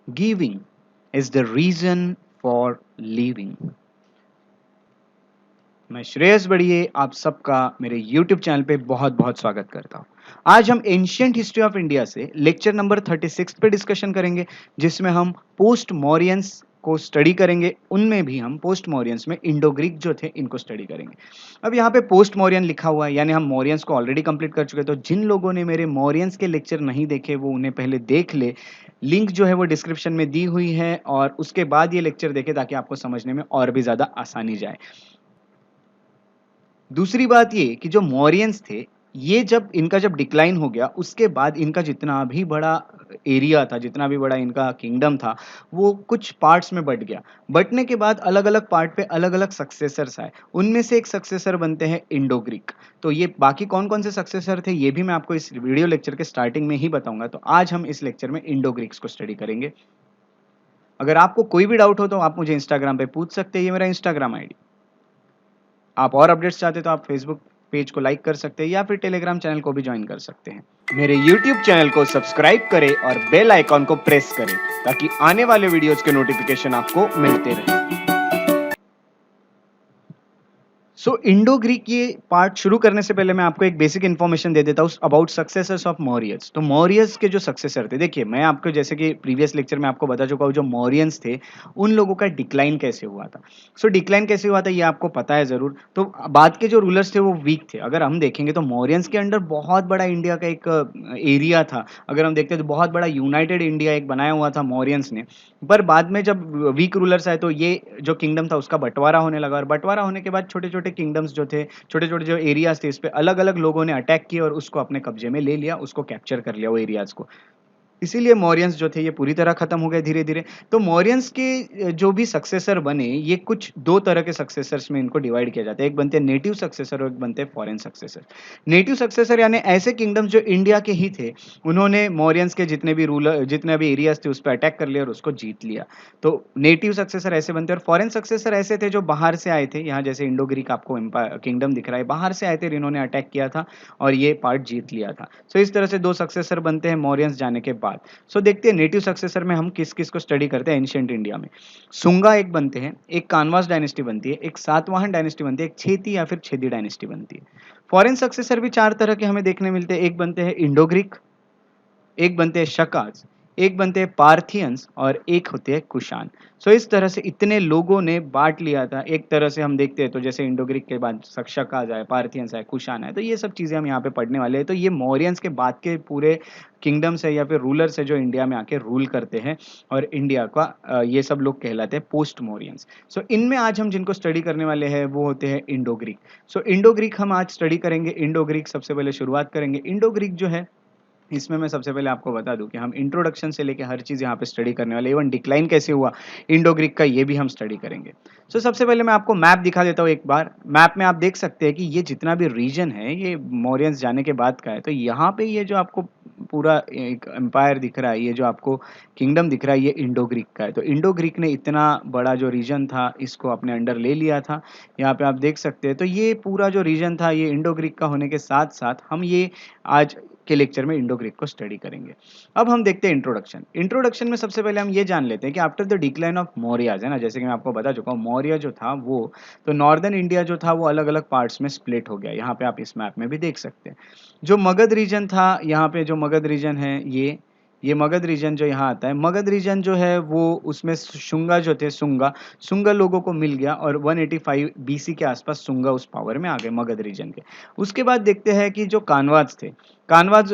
Giving is the reason for living. मैं श्रेयस बढ़िए आप सबका मेरे YouTube चैनल पे बहुत बहुत स्वागत करता हूँ। आज हम एंशियंट हिस्ट्री ऑफ इंडिया से लेक्चर नंबर 36 पे डिस्कशन करेंगे, जिसमें हम पोस्ट मौर्यंस को स्टडी करेंगे। उनमें भी हम पोस्ट मौर्यंस में इंडो ग्रीक जो थे इनको स्टडी करेंगे। अब यहाँ पे पोस्ट मौर्यन लिखा हुआ है, यानी हम मौर्यंस को ऑलरेडी कंप्लीट कर चुके हैं। तो जिन लोगों ने मेरे मौर्यंस के लेक्चर नहीं देखे वो उन्हें पहले देख ले। लिंक जो है वो डिस्क्रिप्शन में दी हुई है और उसके बाद ये लेक्चर देखे ताकि आपको समझने में और भी ज्यादा आसानी जाए। दूसरी बात ये कि जो मौर्यंस थे, ये जब डिक्लाइन हो गया उसके बाद इनका जितना भी बड़ा एरिया था, जितना भी बड़ा इनका किंगडम था, वो कुछ पार्ट्स में बट गया। बटने के बाद अलग अलग पार्ट पे अलग अलग सक्सेसर्स आए। उनमें से एक सक्सेसर बनते हैं इंडो ग्रीक। तो ये बाकी कौन कौन से सक्सेसर थे ये भी मैं आपको इस वीडियो लेक्चर के स्टार्टिंग में ही बताऊंगा। तो आज हम इस लेक्चर में इंडो ग्रीक्स को स्टडी करेंगे। अगर आपको कोई भी डाउट हो तो आप मुझे इंस्टाग्राम पे पूछ सकते हैं, ये मेरा इंस्टाग्राम आईडी। आप और अपडेट्स चाहते तो आप फेसबुक पेज को लाइक कर सकते हैं या फिर टेलीग्राम चैनल को भी ज्वाइन कर सकते हैं। मेरे यूट्यूब चैनल को सब्सक्राइब करें और बेल आइकॉन को प्रेस करें ताकि आने वाले वीडियोस के नोटिफिकेशन आपको मिलते रहें। सो इंडो ग्रीक ये पार्ट शुरू करने से पहले मैं आपको एक बेसिक इन्फॉर्मेशन दे देता हूँ अबाउट सक्सेसर्स ऑफ मौर्यंस। तो मौर्यंस के जो सक्सेसर थे, देखिए मैं आपको जैसे कि प्रीवियस लेक्चर में आपको बता चुका हूँ, जो मौर्यंस थे उन लोगों का डिक्लाइन कैसे हुआ था। सो डिक्लाइन कैसे हुआ था ये आपको पता है जरूर। तो बाद के जो रूलर्स थे वो वीक थे। अगर हम देखेंगे तो मौर्यंस के अंडर बहुत बड़ा इंडिया का एक एरिया था। अगर हम देखते हैं तो बहुत बड़ा यूनाइटेड इंडिया एक बनाया हुआ था मौर्यंस ने। पर बाद में जब वीक रूलर्स आए तो ये जो किंगडम था उसका बंटवारा होने लगा, और बंटवारा होने के बाद छोटे छोटे किंगडम्स जो थे, छोटे छोटे जो एरियाज थे, इस पे अलग अलग लोगों ने अटैक किया और उसको अपने कब्जे में ले लिया, उसको कैप्चर कर लिया वो एरियाज को। इसीलिए मौर्यंस जो थे ये पूरी तरह खत्म हो गए धीरे धीरे। तो मौर्यंस के जो भी सक्सेसर बने, ये कुछ दो तरह के सक्सेसर्स में इनको डिवाइड किया जाता है। एक बनते हैं नेटिव सक्सेसर और एक बनते हैं फॉरेन सक्सेसर। नेटिव सक्सेसर यानी ऐसे किंगडम्स जो इंडिया के ही थे, उन्होंने मौर्यंस के जितने भी रूलर, जितने भी एरियाज थे उस पर अटैक कर लिया और उसको जीत लिया। तो नेटिव सक्सेसर ऐसे बनते हैं। और फॉरेन सक्सेसर ऐसे थे जो बाहर से आए थे। यहाँ जैसे इंडो ग्रीक आपको किंगडम दिख रहा है, बाहर से आए थे, इन्होंने अटैक किया था और ये पार्ट जीत लिया था। सो इस तरह से दो सक्सेसर बनते हैं मौर्यंस जाने के बाद। सो देखते हैं नेटिव सक्सेसर में हम किस किस को स्टडी करते हैं एंशियंट इंडिया में। सुंगा एक बनते हैं, एक कानवास डायनेस्टी बनती है, एक सातवाहन डायनेस्टी बनती है, एक छेती या फिर छेदी डायनेस्टी बनती है। फॉरेन सक्सेसर भी चार तरह के हमें देखने मिलते हैं। एक बनते हैं इंडो ग्रीक, एक बनते हैं शकाज, एक बनते हैं पार्थियंस और एक होते हैं कुषाण। सो इस तरह से इतने लोगों ने बांट लिया था। एक तरह से हम देखते हैं तो जैसे इंडो ग्रीक के बाद शकाज आए, पार्थियंस आए, कुषाण आए, तो ये सब चीजें हम यहाँ पे पढ़ने वाले हैं। तो ये मौर्यंस के बाद के पूरे किंगडम्स है या फिर रूलर्स है जो इंडिया में आके रूल करते हैं, और इंडिया का ये सब लोग कहलाते हैं पोस्ट मौर्यंस। सो इनमें आज हम जिनको स्टडी करने वाले हैं वो होते हैं इंडो ग्रीक। सो इंडो ग्रीक हम आज स्टडी करेंगे। इंडो ग्रीक सबसे पहले शुरुआत करेंगे। इंडो ग्रीक जो है, इसमें मैं सबसे पहले आपको बता दूं कि हम इंट्रोडक्शन से लेके हर चीज़ यहाँ पे स्टडी करने वाले, इवन डिक्लाइन कैसे हुआ इंडो ग्रीक का ये भी हम स्टडी करेंगे। सो सबसे पहले मैं आपको मैप दिखा देता हूँ एक बार। मैप में आप देख सकते हैं कि ये जितना भी रीजन है ये मौर्यंस जाने के बाद का है। तो यहाँ पे ये जो आपको पूरा एक एम्पायर दिख रहा है, ये जो आपको किंगडम दिख रहा है, ये इंडो ग्रीक का है। तो इंडो ग्रीक ने इतना बड़ा जो रीजन था इसको अपने अंडर ले लिया था। यहाँ पे आप देख सकते हैं। तो ये पूरा जो रीजन था ये इंडो ग्रीक का होने के साथ साथ हम ये आज के लेक्चर में इंडो ग्रीक को स्टडी करेंगे। अब हम देखते हैं इंट्रोडक्शन। इंट्रोडक्शन में सबसे पहले हम ये जान लेते हैं कि after the decline of Mauryas, है ना, जैसे कि मैं आपको बता चुका हूँ, मौर्य जो था वो, तो नॉर्दर्न इंडिया जो था वो अलग अलग पार्ट्स में स्प्लिट हो गया। यहाँ पे आप इस मैप में भी देख सकते हैं। जो मगध रीजन था, यहाँ पे जो मगध रीजन है, ये मगध रीजन जो यहाँ आता है, मगध रीजन जो है वो उसमें शुंगा जो थे, सुंगा लोगों को मिल गया और 185 बीसी के आसपास सुंगा उस पावर में आ गए मगध रीजन के। उसके बाद देखते हैं कि जो कानवाज थे, कानवाज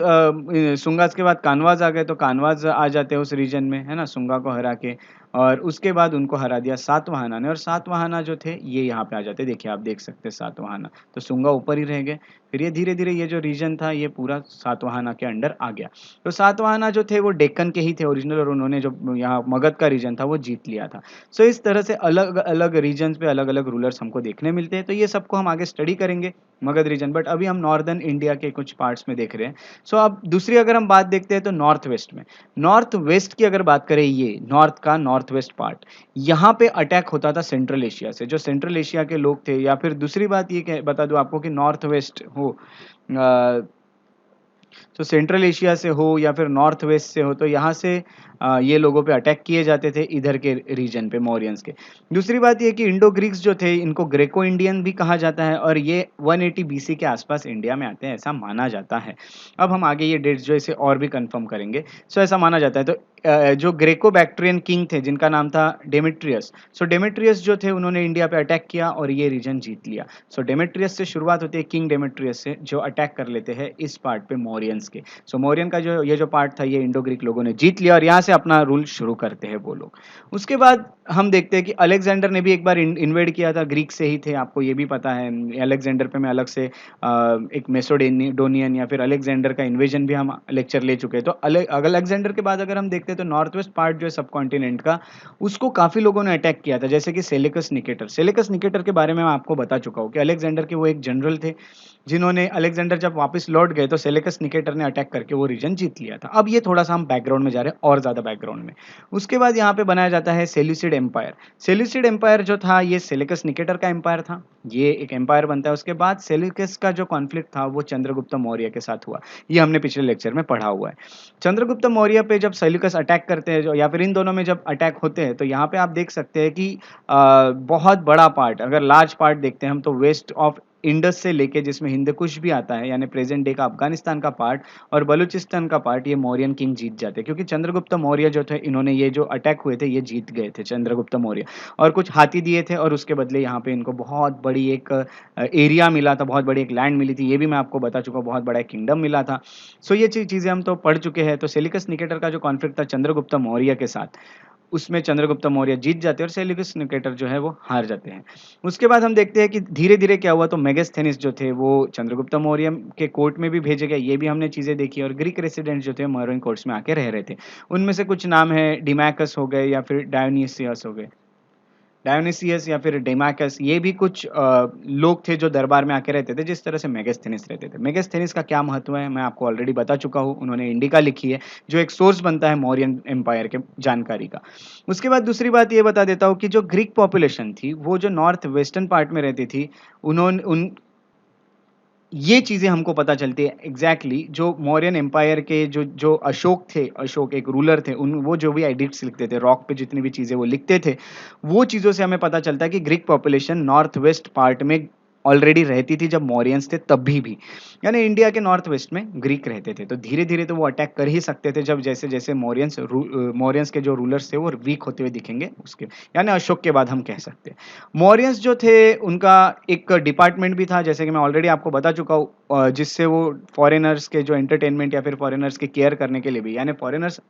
सुंगाज के बाद कानवाज आ गए। तो कानवाज आ जाते हैं उस रीजन में, है ना, सुंगा को हरा के। और उसके बाद उनको हरा दिया सातवाहना ने, और सातवाहना जो थे ये यहाँ पे आ जाते हैं। देखिए आप देख सकते हैं सातवाहना, तो सुंगा ऊपर ही रह गए। फिर ये धीरे धीरे ये जो रीजन था ये पूरा सातवाहना के अंडर आ गया। तो सातवाहना जो थे वो डेक्कन के ही थे ओरिजिनल, और उन्होंने जो यहाँ मगध का रीजन था वो जीत लिया था। सो इस तरह से अलग अलग रीजन पे अलग अलग रूलर्स हमको देखने मिलते हैं। तो ये सबको हम आगे स्टडी करेंगे मगध रीजन, बट अभी हम नॉर्दर्न इंडिया के कुछ पार्ट्स में देख रहे हैं। सो अब दूसरी अगर हम बात देखते हैं तो नॉर्थ वेस्ट में, नॉर्थ वेस्ट की अगर बात करें, ये नॉर्थ का नॉर्थ वेस्ट पार्ट, यहाँ पे अटैक होता था सेंट्रल एशिया से। जो सेंट्रल एशिया के लोग थे, या फिर दूसरी बात ये बता दूं आपको कि नॉर्थ वेस्ट हो, तो सेंट्रल एशिया से हो या फिर नॉर्थ वेस्ट से हो, तो यहाँ से ये लोगों पे अटैक किए जाते थे इधर के रीजन पे मौर्यंस के। दूसरी बात ये कि इंडो ग्रीक्स जो थे इनको ग्रेको इंडियन भी कहा जाता है और ये 180 बीसी के आसपास इंडिया में आते हैं, ऐसा माना जाता है। अब हम आगे ये डेट्स जो है इसे और भी कंफर्म करेंगे। सो ऐसा माना जाता है। तो जो ग्रेको बैक्ट्रियन किंग थे जिनका नाम था डेमेट्रियस, सो डेमेट्रियस जो थे उन्होंने इंडिया पे अटैक किया और ये रीजन जीत लिया। सो डेमेट्रियस से शुरुआत होती है, किंग डेमेट्रियस से, जो अटैक कर लेते हैं इस पार्ट पे मौर्यंस के। सो मौर्यन का जो पार्ट था ये इंडो ग्रीक लोगों ने जीत लिया और यहाँ से अपना रूल शुरू करते हैं वो लोग। उसके बाद हम देखते हैं कि अलेक्जेंडर ने भी एक बार इन्वेड किया था, ग्रीक से ही थे, आपको ये भी पता है। अलेक्जेंडर पे मैं अलग से एक मेसोडोनियन या फिर अलेक्जेंडर का इन्वेजन भी हम लेक्चर ले चुके हैं। तो अलेक्जेंडर के बाद अगर हम देखते हैं तो नॉर्थ वेस्ट पार्ट जो है सब कॉन्टिनेंट का, उसको काफी लोगों ने अटैक किया था, जैसे कि सेलिकस निकेटर। सेलिकस निकेटर के बारे में मैं आपको बता चुका हूँ कि अलेक्जेंडर के वो एक जनरल थे जिन्होंने, अलेक्जेंडर जब वापस लौट गए तो सेलिकस निकेटर ने अटैक करके वो रीजन जीत लिया था। अब ये थोड़ा सा हम बैकग्राउंड में जा रहे हैं और ज्यादा बैकग्राउंड में। उसके बाद यहाँ पे बनाया जाता है सेल्यूसिड एम्पायर। सेल्यूसिड एम्पायर जो था ये सेलिकस निकेटर का एम्पायर था, ये एक एम्पायर बनता है। उसके बाद सेल्यूकस का जो कॉन्फ्लिक्ट था वो चंद्रगुप्त मौर्य के साथ हुआ, ये हमने पिछले लेक्चर में पढ़ा हुआ है। चंद्रगुप्त मौर्य पे जब सेल्यूकस अटैक करते हैं, जो या फिर इन दोनों में जब अटैक होते हैं, तो यहाँ पे आप देख सकते हैं कि बहुत बड़ा पार्ट, अगर लार्ज पार्ट देखते हैं हम, तो वेस्ट ऑफ इंडस से लेके, जिसमें हिंद कुश भी आता है, यानी प्रेजेंट डे का अफगानिस्तान का पार्ट और बलूचिस्तान का पार्ट, ये मौर्यन किंग जीत जाते हैं, क्योंकि चंद्रगुप्त मौर्य जो थे इन्होंने ये जो अटैक हुए थे ये जीत गए थे चंद्रगुप्त मौर्य, और कुछ हाथी दिए थे और उसके बदले यहाँ पे इनको बहुत बड़ी एक एरिया मिला था, बहुत बड़ी एक लैंड मिली थी, ये भी मैं आपको बता चुका हूँ, बहुत बड़ा एक किंगडम मिला था। सो ये चीजें हम तो पढ़ चुके हैं। तो सेलिकस निकेटर का जो कॉन्फ्लिक्ट था चंद्रगुप्त मौर्य के साथ, उसमें चंद्रगुप्त मौर्य जीत जाते हैं और सेल्यूकस निकेटर जो है वो हार जाते हैं। उसके बाद हम देखते हैं कि धीरे धीरे क्या हुआ, तो मेगास्थेनिस जो थे वो चंद्रगुप्त मौर्य के कोर्ट में भी भेजे गए, ये भी हमने चीजें देखी। और ग्रीक रेसिडेंट जो थे मौर्यन कोर्ट्स में आके रह रहे थे, उनमें से कुछ नाम है, डिमैकस हो गए या फिर डायोनिसियस हो गए, डायोनिसियस या फिर डेमाकस, ये भी कुछ लोग थे जो दरबार में आके रहते थे, जिस तरह से मेगास्थेनिस रहते थे। मेगास्थेनिस का क्या महत्व है मैं आपको ऑलरेडी बता चुका हूँ, उन्होंने इंडिका लिखी है जो एक सोर्स बनता है मौर्यन एम्पायर के जानकारी का। उसके बाद दूसरी बात ये बता देता हूँ कि जो ग्रीक पॉपुलेशन थी वो जो नॉर्थ वेस्टर्न पार्ट में रहती थी, उन्होंने उन ये चीजें हमको पता चलती है एग्जैक्टली जो मौर्यन एम्पायर के जो जो अशोक थे, अशोक एक रूलर थे, उन वो जो भी एडिक्ट्स लिखते थे रॉक पे, जितनी भी चीजें वो लिखते थे, वो चीजों से हमें पता चलता है कि Greek population north west part में ऑलरेडी रहती थी जब मौर्यंस थे तभी भी, यानी इंडिया के नॉर्थ वेस्ट में ग्रीक रहते थे। तो धीरे धीरे तो वो अटैक कर ही सकते थे, जब जैसे जैसे मौर्यंस के जो रूलर्स थे वो वीक होते हुए दिखेंगे उसके, यानी अशोक के बाद हम कह सकते हैं। मौर्यंस जो थे उनका एक डिपार्टमेंट भी था, जैसे कि मैं ऑलरेडी आपको बता चुका हूँ, जिससे वो फॉरेनर्स के जो एंटरटेनमेंट या फिर फॉरेनर्स के केयर करने के लिए भी, यानी फॉरेनर्स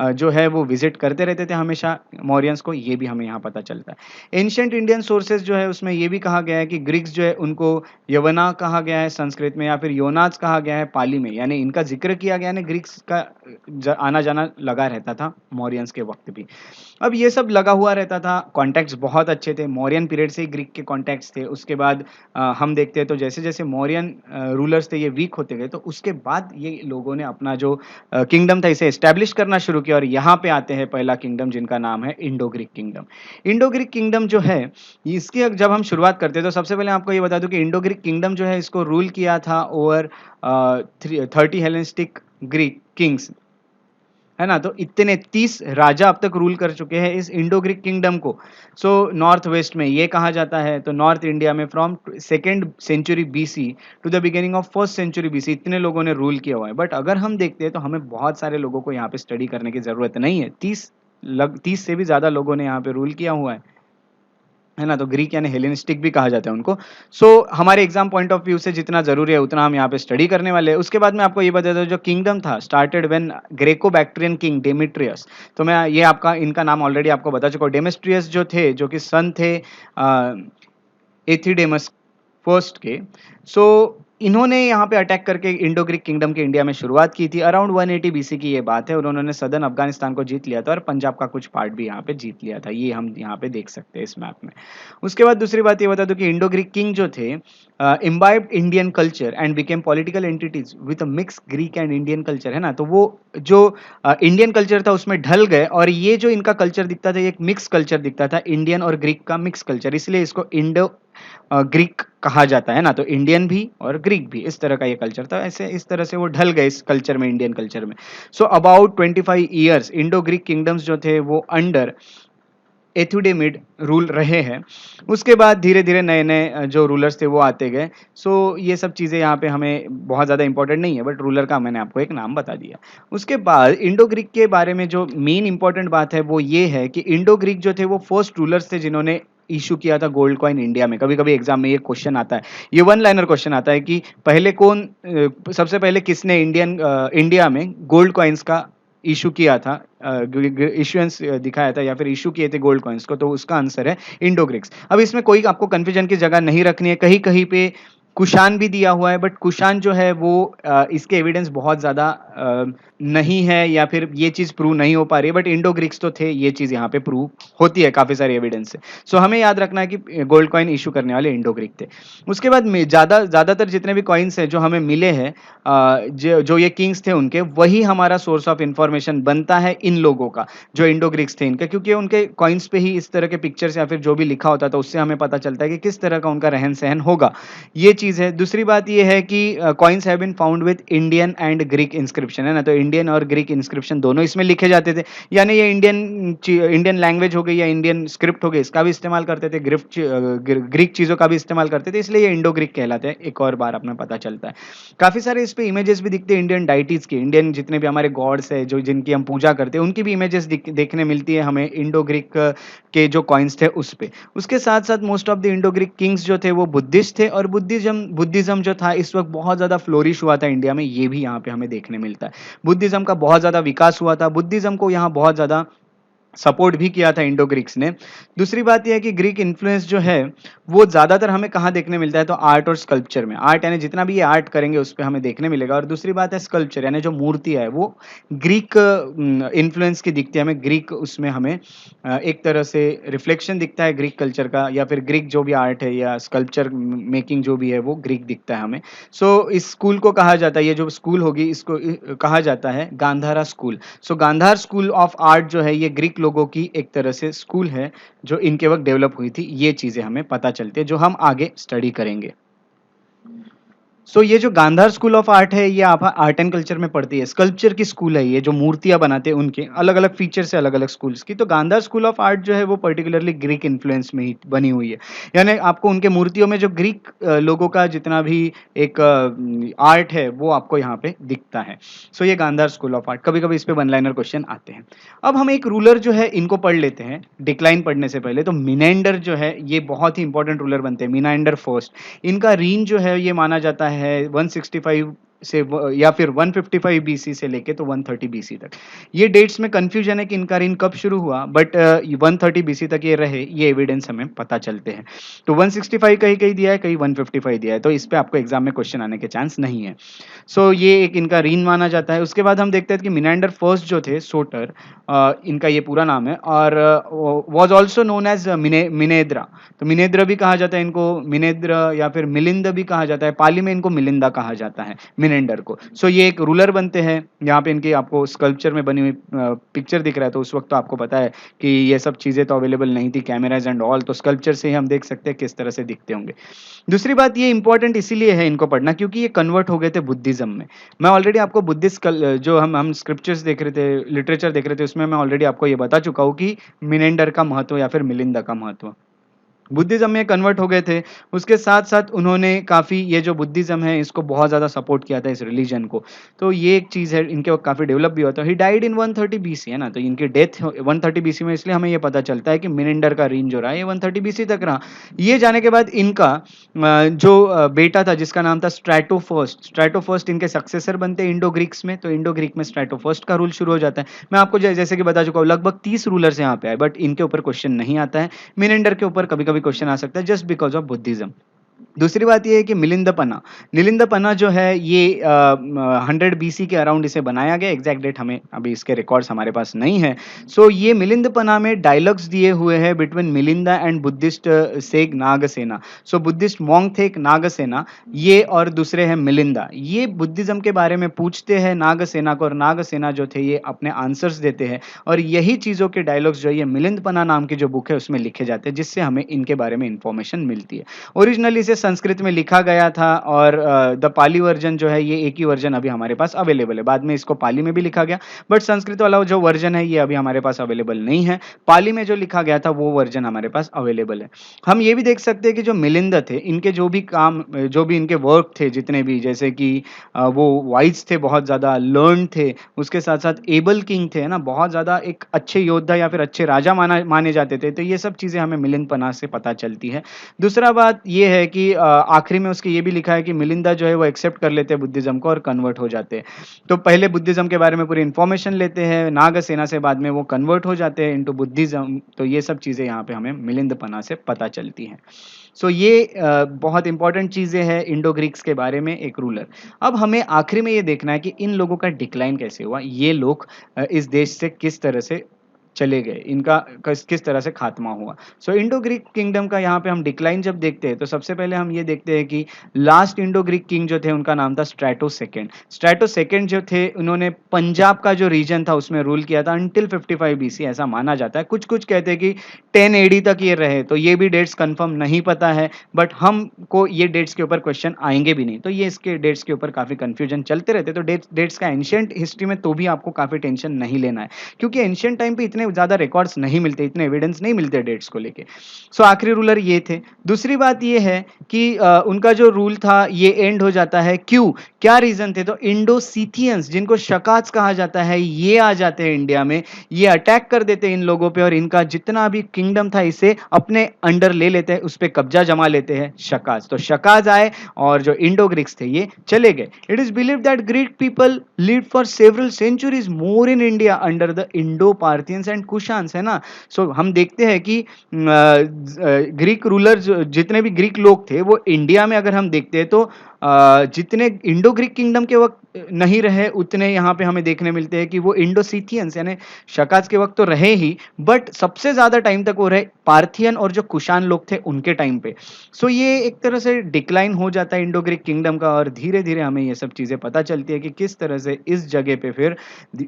जो है वो विजिट करते रहते थे हमेशा मौर्यंस को, ये भी हमें यहाँ पता चलता है। एंशिएंट इंडियन सोर्सेज जो है उसमें ये भी कहा गया है कि ग्रीक्स जो है उनको यवना कहा गया है संस्कृत में, या फिर योनाज कहा गया है पाली में, यानी इनका जिक्र किया गया है, ग्रीक्स का आना जाना लगा रहता था मौर्यंस के वक्त भी। अब ये सब लगा हुआ रहता था, कॉन्टैक्ट्स बहुत अच्छे थे, मौर्यन पीरियड से ही ग्रीक के कॉन्टैक्ट्स थे। उसके बाद हम देखते हैं तो जैसे जैसे मौर्यन रूलर्स थे ये वीक होते गए, तो उसके बाद ये लोगों ने अपना जो किंगडम था इसे एस्टैब्लिश करना शुरू किया, और यहाँ पे आते हैं पहला किंगडम जिनका नाम है Indo Greek kingdom. Indo Greek kingdom जो है, इसकी जब हम शुरुआत करते हैं तो सबसे पहले आपको ये बता दूं कि इंडो ग्रीक किंगडम जो है इसको रूल किया था ओवर 30 हेलेनिस्टिक ग्रीक किंग्स, है ना। तो इतने 30 राजा अब तक रूल कर चुके हैं इस इंडो ग्रीक किंगडम को। सो नॉर्थ वेस्ट में ये कहा जाता है, तो नॉर्थ इंडिया में from 2nd century BC to the beginning of 1st century BC इतने लोगों ने रूल किया हुआ है। बट अगर हम देखते हैं तो हमें बहुत सारे लोगों को यहाँ पे स्टडी करने की जरूरत नहीं है, 30 से भी ज्यादा लोगों ने यहाँ पे रूल किया हुआ है ना। तो ग्रीक यानी हेलेनिस्टिक भी कहा जाता है उनको। सो हमारे एग्जाम पॉइंट ऑफ व्यू से जितना जरूरी है उतना हम यहाँ पे स्टडी करने वाले हैं। उसके बाद मैं आपको ये बता दूं, जो किंगडम था started when Greco Bactrian king Demetrius, तो मैं ये आपका इनका नाम ऑलरेडी आपको बता चुका हूँ। डेमेट्रियस जो थे, जो कि सन थे एथिडेमस फर्स्ट के। सो इन्होंने यहाँ पे अटैक करके इंडो ग्रीक किंगडम के इंडिया में शुरुआत की थी। अराउंड 180 बीसी की ये बात है, और उन्होंने सदर्न अफगानिस्तान को जीत लिया था और पंजाब का कुछ पार्ट भी यहाँ पे जीत लिया था, ये हम यहाँ पे देख सकते हैं इस मैप में। उसके बाद दूसरी बात ये बता दूं कि इंडो ग्रीक किंग जो थे imbibed Indian culture and became political entities with a mix Greek and Indian culture, है ना। तो वो जो इंडियन कल्चर था उसमें ढल गए, और ये जो इनका कल्चर दिखता था ये एक मिक्स कल्चर दिखता था, इंडियन और ग्रीक का मिक्स कल्चर, इसलिए इसको इंडो ग्रीक कहा जाता है ना, तो इंडियन भी और ग्रीक भी, इस तरह का ये कल्चर था। ऐसे इस तरह से वो ढल गए इस कल्चर में, इंडियन कल्चर में। So about 25 years Indo Greek kingdoms जो थे वो अंडर एथुडेमिड रूल रहे हैं। उसके बाद धीरे-धीरे नए-नए जो रूलर्स थे वो आते गए। सो ये सब चीज़ें यहाँ पे हमें बहुत ज़्यादा इम्पोर्टेंट नहीं है, बट रूलर का मैंने आपको एक नाम बता दिया। उसके बाद इंडो ग्रीक के बारे में जो मेन इम्पोर्टेंट बात है वो ये है कि इंडो ग्रीक जो थे वो फर्स्ट रूलर्स थे जिन्होंने इश्यू किया था गोल्ड कॉइन इंडिया में। कभी-कभी एग्ज़ाम में ये क्वेश्चन आता है। ये वन लाइनर क्वेश्चन आता है कि पहले सबसे पहले किसने इंडिया में गोल्ड कॉइन्स का इश्यू किया था, इश्यूएंस दिखाया था या फिर इश्यू किए थे गोल्ड कॉइन्स को, तो उसका आंसर है इंडो ग्रीक्स। अब इसमें कोई आपको कंफ्यूजन की जगह नहीं रखनी है। कहीं कहीं पे कुषाण भी दिया हुआ है, बट कुषाण जो है वो इसके एविडेंस बहुत ज्यादा नहीं है या फिर ये चीज प्रूव नहीं हो पा रही है, बट इंडो ग्रीक्स तो थे, ये चीज यहाँ पे प्रूव होती है काफी सारी एविडेंस से। सो हमें याद रखना है कि गोल्ड कॉइन इशू करने वाले इंडो ग्रीक थे। उसके बाद में ज्यादातर जितने भी कॉइन्स हैं जो हमें मिले हैं, जो ये किंग्स थे उनके, वही हमारा सोर्स ऑफ इंफॉर्मेशन बनता है इन लोगों का, जो इंडो ग्रीक्स थे इनके, क्योंकि उनके कॉइन्स पे ही इस तरह के पिक्चर्स या फिर जो भी लिखा होता था उससे हमें पता चलता है कि किस तरह का उनका रहन सहन होगा, ये चीज है। दूसरी बात ये है कि coins have been found with Indian and Greek inscription, है ना, तो इंडियन और ग्रीक इंस्क्रिप्शन दोनों इसमें लिखे जाते थे। यानी ये इंडियन लैंग्वेज हो गई या इंडियन स्क्रिप्ट हो गई, इसका भी इस्तेमाल करते थे, ग्रीक चीजों का भी इस्तेमाल करते थे, इसलिए ये इंडो ग्रीक कहलाते हैं। एक और बार अपना पता चलता है। काफी सारे इस पे इमेजेस भी दिखते हैं इंडियन डाइटीज की, इंडियन जितने भी हमारे गॉड्स है जो जिनकी हम पूजा करते हैं उनकी भी इमेजेस देखने मिलती है हमें इंडो ग्रीक के जो कॉइन्स थे उस पे। उसके साथ साथ most of the Indo Greek Kings जो थे वो बुद्धिस्ट थे, और बुद्धिज्म जो था इस वक्त बहुत ज्यादा फ्लोरिश हुआ था इंडिया में, ये भी यहाँ पे हमें देखने मिलता है। बुद्धिज्म का बहुत ज्यादा विकास हुआ था, बुद्धिज्म को यहाँ बहुत ज्यादा सपोर्ट भी किया था इंडो ग्रीक्स ने। दूसरी बात यह है कि ग्रीक इन्फ्लुएंस जो है वो ज्यादातर हमें कहाँ देखने मिलता है, तो आर्ट और स्कल्पचर में। आर्ट यानी जितना भी ये आर्ट करेंगे उस पर हमें देखने मिलेगा, और दूसरी बात है स्कल्पचर यानी जो मूर्ति है वो ग्रीक इन्फ्लुएंस की दिखती है हमें, ग्रीक उसमें हमें एक तरह से रिफ्लेक्शन दिखता है ग्रीक कल्चर का, या फिर ग्रीक जो भी आर्ट है या स्कल्पचर मेकिंग जो भी है वो ग्रीक दिखता है हमें। सो इस स्कूल को कहा जाता है, ये जो स्कूल होगी इसको कहा जाता है Gandhara school. So Gandhara school of art जो है ये ग्रीक लोगों की एक तरह से स्कूल है जो इनके वक्त डेवलप हुई थी, ये चीजें हमें पता चलती है जो हम आगे स्टडी करेंगे। सो ये जो गांधार स्कूल ऑफ आर्ट है ये आप आर्ट एंड कल्चर में पढ़ती है, स्कल्पचर की स्कूल है ये, जो मूर्तियां बनाते हैं उनके अलग अलग फीचर से अलग अलग स्कूल्स की। तो गांधार स्कूल ऑफ आर्ट जो है वो पर्टिकुलरली ग्रीक इन्फ्लुएंस में ही बनी हुई है, यानी आपको उनके मूर्तियों में जो ग्रीक लोगों का जितना भी एक आर्ट है वो आपको यहाँ पे दिखता है। सो ये गांधार स्कूल ऑफ आर्ट, कभी कभी इस पे वन लाइनर क्वेश्चन आते हैं। अब हम एक रूलर जो है इनको पढ़ लेते हैं डिक्लाइन पढ़ने से पहले। तो मिनेंडर जो है ये बहुत ही इंपॉर्टेंट रूलर बनते हैं, मिनेंडर फर्स्ट। इनका रीन जो है ये माना जाता है 165 से या फिर 155 बीसी से लेके तो 130 बीसी तक। ये डेट्स में कंफ्यूजन है कि इनका रीन कब शुरू हुआ, बट 130 बीसी तक ये रहे, ये एविडेंस हमें पता चलते हैं। तो 165 कहीं कहीं दिया है, कहीं 155 दिया है, तो इस पे आपको एग्जाम में क्वेश्चन आने के चांस नहीं है। सो ये एक इनका रीन माना जाता है। उसके बाद हम देखते हैं कि मिनेंडर फर्स्ट जो थे सोटर, इनका ये पूरा नाम है, और वाज आल्सो नोन एज मिनेद्रा। तो मिनेद्र भी कहा जाता है इनको, मिनेद्र या फिर मिलिंद भी कहा जाता है, पाली में इनको मिलिंदा कहा जाता है मिनेंडर को। सो ये एक रूलर बनते हैं। यहाँ पे इनकी आपको स्कल्पचर में बनी हुई पिक्चर दिख रहा है, तो उस वक्त तो आपको पता है कि ये सब चीजें तो अवेलेबल नहीं थी, कैमराज एंड ऑल, तो स्कल्पचर से ही हम देख सकते हैं किस तरह से दिखते होंगे। दूसरी बात ये इंपॉर्टेंट इसीलिए है इनको पढ़ना क्योंकि ये कन्वर्ट हो गए थे बुद्धिज्म में। मैं ऑलरेडी आपको बुद्धिस्ट जो हम स्क्रिप्चर्स देख रहे थे, लिटरेचर देख रहे थे, उसमें मैं ऑलरेडी आपको ये बता चुका हूँ कि मिनेंडर का महत्व या फिर मिलिंदा का महत्व। बुद्धिज्म में कन्वर्ट हो गए थे। उसके साथ साथ उन्होंने काफ़ी ये जो बुद्धिज्म है इसको बहुत ज़्यादा सपोर्ट किया था, इस रिलीजन को। तो ये एक चीज़ है, इनके वक्त काफ़ी डेवलप भी हुआ था। ही डाइड इन 130 बीसी, है ना, तो इनकी डेथ 130 बीसी में, इसलिए हमें ये पता चलता है कि मिनेंडर का रीन जो रहा है ये 130 बीसी तक रहा। ये जाने के बाद इनका जो बेटा था जिसका नाम था स्ट्रैटो फर्स्ट, स्ट्रैटो फर्स्ट इनके सक्सेसर बनते हैं इंडो ग्रीक्स में। तो इंडो ग्रीक में स्ट्रैटो फर्स्ट का रूल शुरू हो जाता है। मैं आपको जैसे कि बता चुका हूँ लगभग 30 रूलर्स यहाँ पे आए, बट इनके ऊपर क्वेश्चन नहीं आता है। मिनेंडर के ऊपर कभी कभी क्वेश्चन आ सकता है जस्ट बिकॉज ऑफ बुद्धिज्म। दूसरी बात ये है कि मिलिंदपना, मिलिंदपना जो है ये 100 बीसी के अराउंड इसे बनाया गया, एग्जैक्ट डेट हमें अभी इसके रिकॉर्ड्स हमारे पास नहीं है। सो ये मिलिंदपना में डायलॉग्स दिए हुए हैं between Milinda and Buddhist sect Nagasena. So Buddhist monk थे एक नागसेना, ये और दूसरे हैं मिलिंदा। ये बुद्धिज्म के बारे में पूछते हैं नागसेना को, और नागसेना जो थे ये अपने आंसर्स देते हैं, और यही चीज़ों के डायलॉग्स जो है ये मिलिंदपना नाम की जो बुक है उसमें लिखे जाते हैं, जिससे हमें इनके बारे में इंफॉर्मेशन मिलती है। ओरिजिनली इसे संस्कृत में लिखा गया था, और द पाली वर्जन जो है ये एक ही वर्जन अभी हमारे पास अवेलेबल है। बाद में इसको पाली में भी लिखा गया, बट संस्कृत वाला जो वर्जन है ये अभी हमारे पास अवेलेबल नहीं है। पाली में जो लिखा गया था वो वर्जन हमारे पास अवेलेबल है। हम ये भी देख सकते हैं कि जो मिलिंद थे, इनके जो भी काम, जो भी इनके वर्क थे जितने भी, जैसे कि वो वाइज थे, बहुत ज़्यादा लर्न थे, उसके साथ साथ एबल किंग थे, है ना, बहुत ज़्यादा एक अच्छे योद्धा या फिर अच्छे राजा माने जाते थे। तो ये सब चीज़ें हमें मिलिंद पन्हा से पता चलती है। दूसरा बात ये है कि आखिरी में उसके ये भी लिखा है कि मिलिंदा जो है वो एक्सेप्ट कर लेते हैं बुद्धिज्म को और कन्वर्ट हो जाते हैं। तो पहले बुद्धिज्म के बारे में पूरी इन्फॉर्मेशन लेते हैं नागसेना से, बाद में वो कन्वर्ट हो जाते हैं इनटू बुद्धिज्म। तो ये सब चीज़ें यहाँ पे हमें मिलिंद पन्हा से पता चलती हैं। सो ये बहुत इंपॉर्टेंट चीज़ें हैं इंडो ग्रीक्स के बारे में, एक रूलर। अब हमें आखिरी में ये देखना है कि इन लोगों का डिक्लाइन कैसे हुआ, ये लोग इस देश से किस तरह से चले गए, इनका किस तरह से खात्मा हुआ। सो इंडो ग्रीक किंगडम का यहाँ पे हम डिक्लाइन जब देखते हैं तो सबसे पहले हम ये देखते हैं कि लास्ट इंडो ग्रीक किंग जो थे उनका नाम था स्ट्रैटो सेकेंड। स्ट्रैटो सेकेंड जो थे उन्होंने पंजाब का जो रीजन था उसमें रूल किया था अंटिल 55 बीसी, ऐसा माना जाता है। कुछ कुछ कहते हैं कि 10 एडी तक ये रहे, तो ये भी डेट्स कंफर्म नहीं पता है, बट हमको ये डेट्स के ऊपर क्वेश्चन आएंगे भी नहीं, तो ये इसके डेट्स के ऊपर काफी कंफ्यूजन चलते रहते। तो डेट्स का एंशियंट हिस्ट्री में तो भी आपको काफी टेंशन नहीं लेना है, क्योंकि एंशियंट टाइम पे इतने ज़्यादा रिकॉर्ड्स नहीं मिलते, इतने एविडेंस नहीं मिलते डेट्स को लेके। सो आखिरी रूलर ये थे। दूसरी बात ये है कि उनका जो रूल था ये एंड हो जाता है, क्यों, क्या रीजन थे, तो इंडोसिथियंस जिनको शकाज कहा जाता है ये आ जाते हैं इंडिया में, ये अटैक कर देते हैं इन लोगों पे, और इनका जितना भी किंगडम था इसे अपने अंडर ले लेते हैं, उस पर कब्जा जमा लेते हैं शकाज। तो शकाज आए और जो इंडो ग्रीक्स थे ये चले गए। It is believe that Greek people live for several centuries more in India under the Indo Parthians and Kushans, है ना। सो हम देखते हैं कि ग्रीक रूलर्स, जितने भी ग्रीक लोग थे वो इंडिया में अगर हम देखते हैं तो जितने इंडो ग्रीक किंगडम के वक्त नहीं रहे उतने यहाँ पे हमें देखने मिलते हैं कि वो इंडोसिथियंस यानी शकाज के वक्त तो रहे ही, बट सबसे ज्यादा टाइम तक वो रहे पार्थियन और जो कुशान लोग थे उनके टाइम पे। सो ये एक तरह से डिक्लाइन हो जाता है इंडो ग्रीक किंगडम का, और धीरे धीरे हमें ये सब चीजें पता चलती है कि किस तरह से इस जगह पे फिर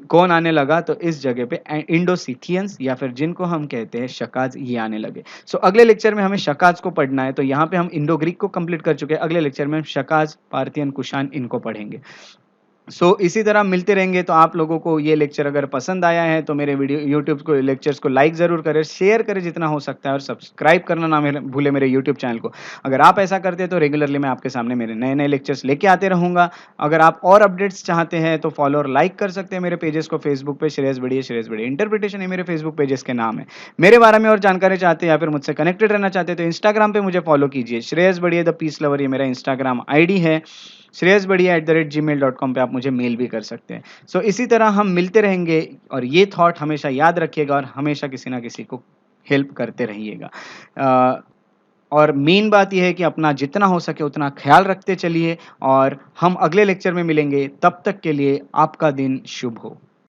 कौन आने लगा। तो इस जगह पे इंडोसिथियंस या फिर जिनको हम कहते हैं शकाज, ये आने लगे। सो अगले लेक्चर में हमें शकाज को पढ़ना है, तो यहाँ पे हम इंडो ग्रीक को कंप्लीट कर चुके हैं, अगले लेक्चर में हम शकाज, पार्थियन, कुशान इनको पढ़ेंगे। इसी तरह मिलते रहेंगे। तो आप लोगों को ये लेक्चर अगर पसंद आया है तो मेरे वीडियो यूट्यूब को लेक्चर्स को लाइक ज़रूर करें, शेयर करें जितना हो सकता है, और सब्सक्राइब करना ना भूले मेरे यूट्यूब चैनल को। अगर आप ऐसा करते हैं तो रेगुलरली मैं आपके सामने मेरे नए नए लेक्चर्स लेके आते रहूँगा। अगर आप और अपडेट्स चाहते हैं तो फॉलो और लाइक कर सकते हैं मेरे पेजेस को फेसबुक पे, श्रेयस बढ़िया इंटरप्रिटेशन है मेरे फेसबुक पेजेस के नाम है। मेरे बारे में और जानकारी चाहते हैं या फिर मुझसे कनेक्टेड रहना चाहते हैं तो इंस्टाग्राम पे मुझे फॉलो कीजिए, श्रेयस बढ़िया द पीस लवर, ये मेरा इंस्टाग्राम आईडी है। श्रेयस बढ़िया @gmail.com पे आप मुझे मेल भी कर सकते हैं। इसी तरह हम मिलते रहेंगे, और ये थॉट हमेशा याद रखिएगा और हमेशा किसी ना किसी को हेल्प करते रहिएगा। और मेन बात यह है कि अपना जितना हो सके उतना ख्याल रखते चलिए, और हम अगले लेक्चर में मिलेंगे। तब तक के लिए आपका दिन शुभ हो।